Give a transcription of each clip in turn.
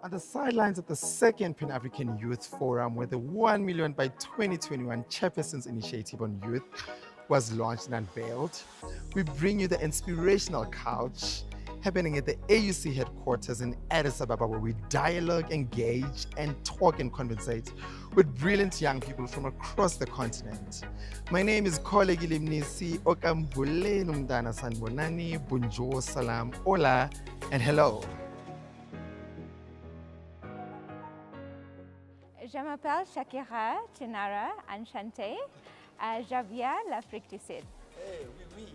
on the sidelines of the second Pan-African Youth Forum, where the 1 million by 2021 Chairperson's Initiative on Youth was launched and unveiled. We bring you the Inspirational Couch, happening at the AUC headquarters in Addis Ababa, where we dialogue, engage, and talk and conversate with brilliant young people from across the continent. My name is Kole Gilimnisi, Okambule Numdana Sanbonani, Bonjour, Salam, Hola, and hello. Je m'appelle Shakira Choonara, enchantée. Javier l'Afrique du Sud. Hey, oui.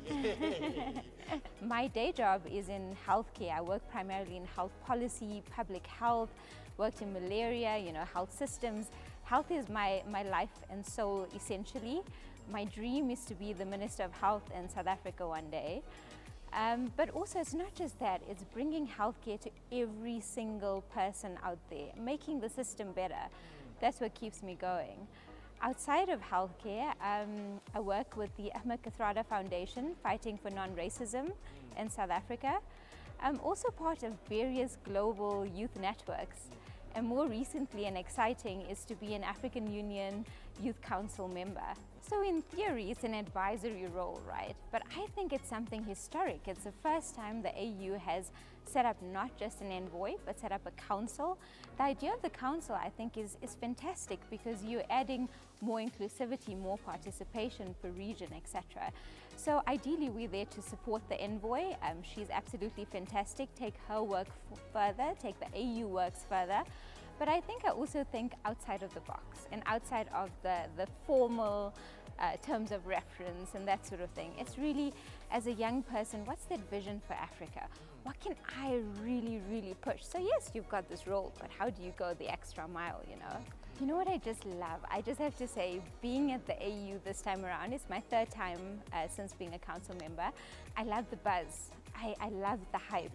My day job is in healthcare. I work primarily in health policy, public health, worked in malaria, health systems. Health is my life and soul, essentially. My dream is to be the Minister of Health in South Africa one day. But also, it's not just that, it's bringing healthcare to every single person out there, making the system better. That's what keeps me going. Outside of healthcare, I work with the Ahmed Kathrada Foundation, fighting for non-racism in South Africa. I'm also part of various global youth networks. And more recently and exciting is to be an African Union Youth Council member. So in theory, it's an advisory role, right? But I think it's something historic. It's the first time the AU has set up not just an envoy, but set up a council. The idea of the council, I think, is fantastic because you're adding more inclusivity, more participation per region, etc. So ideally, we're there to support the envoy. She's absolutely fantastic. Take her work further, take the AU works further. But I also think outside of the box and outside of the formal terms of reference and that sort of thing. It's really, as a young person, what's that vision for Africa? What can I really, really push? So yes, you've got this role, but how do you go the extra mile, You know what I just love? I just have to say, being at the AU this time around, it's my third time since being a council member. I love the buzz. I love the hype.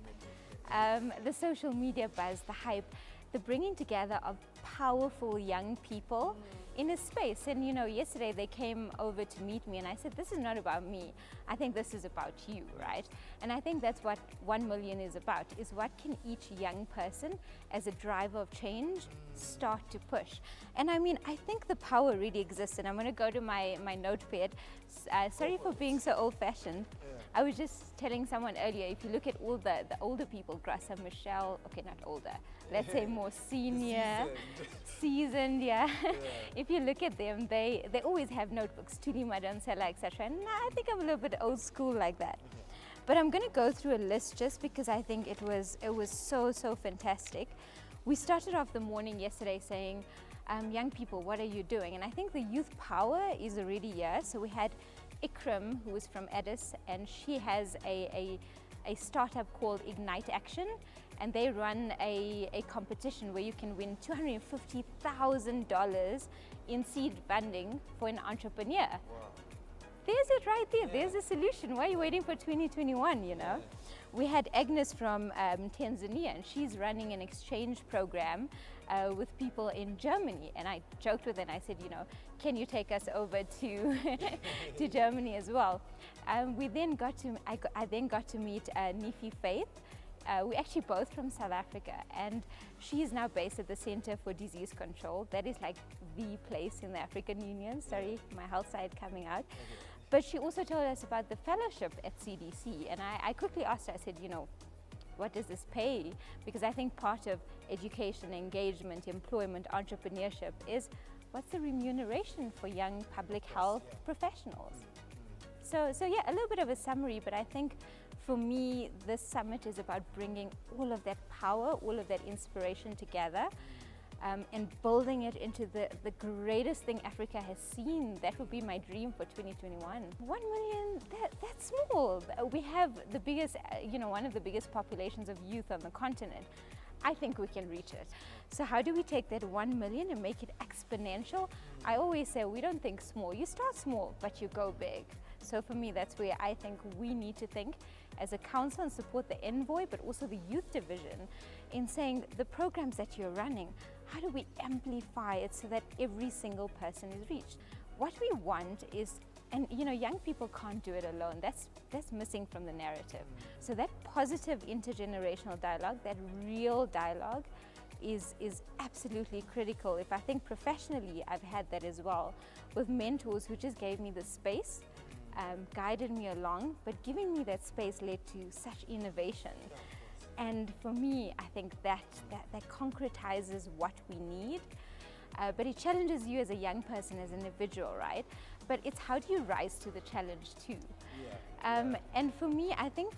The social media buzz, the hype, the bringing together of powerful young people in a space. And yesterday they came over to meet me and I said, this is not about me. I think this is about you, right? And I think that's what 1 million is about, is what can each young person as a driver of change start to push. And I think the power really exists. And I'm going to go to my notepad. Sorry for being so old-fashioned. I was just telling someone earlier, if you look at all the older people, Grassa, Michelle, okay, not older, let's say more senior, seasoned, yeah. If you look at them, they always have notebooks, Tuli Madonsela, etc. And I think I'm a little bit old school like that. But I'm going to go through a list just because I think it was so fantastic. We started off the morning yesterday saying, young people, what are you doing? And I think the youth power is already here. So we had Ikram, who is from Addis, and she has a startup called Ignite Action, and they run a competition where you can win $250,000 in seed funding for an entrepreneur. Wow. There's it right there. Yeah. There's a solution. Why are you waiting for 2021, Yeah. We had Agnes from Tanzania, and she's running an exchange program with people in Germany. And I joked with her and I said, can you take us over to to Germany as well? I then got to meet Nifi Faith. We're actually both from South Africa, and she is now based at the Center for Disease Control. That is like the place in the African Union. Sorry, my health side coming out. But she also told us about the fellowship at CDC, and I quickly asked her, I said, what does this pay? Because I think part of education, engagement, employment, entrepreneurship is what's the remuneration for young public health professionals? So yeah, a little bit of a summary, but I think for me, this summit is about bringing all of that power, all of that inspiration together, and building it into the greatest thing Africa has seen. That would be my dream for 2021. 1 million, that's small. We have the biggest, one of the biggest populations of youth on the continent. I think we can reach it. So how do we take that 1 million and make it exponential? I always say we don't think small. You start small, but you go big. So for me, that's where I think we need to think as a council and support the envoy, but also the youth division in saying the programs that you're running, how do we amplify it so that every single person is reached? What we want is, and young people can't do it alone. That's missing from the narrative. So that positive intergenerational dialogue, that real dialogue, is absolutely critical. If I think professionally, I've had that as well, with mentors who just gave me the space, guided me along, but giving me that space led to such innovation. And for me, I think that concretizes what we need. But it challenges you as a young person, as an individual, right? But it's how do you rise to the challenge too? And for me, I think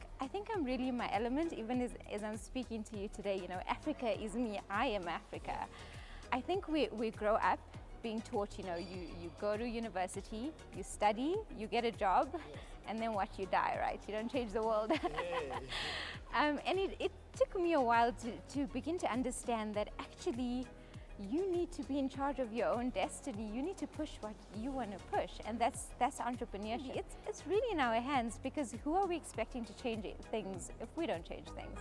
I'm really in my element, even as I'm speaking to you today. You know, Africa is me, I am Africa. I think we grow up being taught, you know, you go to university, you study, you get a job, and then what, you die, right? You don't change the world. And it took me a while to begin to understand that actually you need to be in charge of your own destiny. You need to push what you want to push, and that's entrepreneurship. It's really in our hands, because who are we expecting to change things if we don't change things?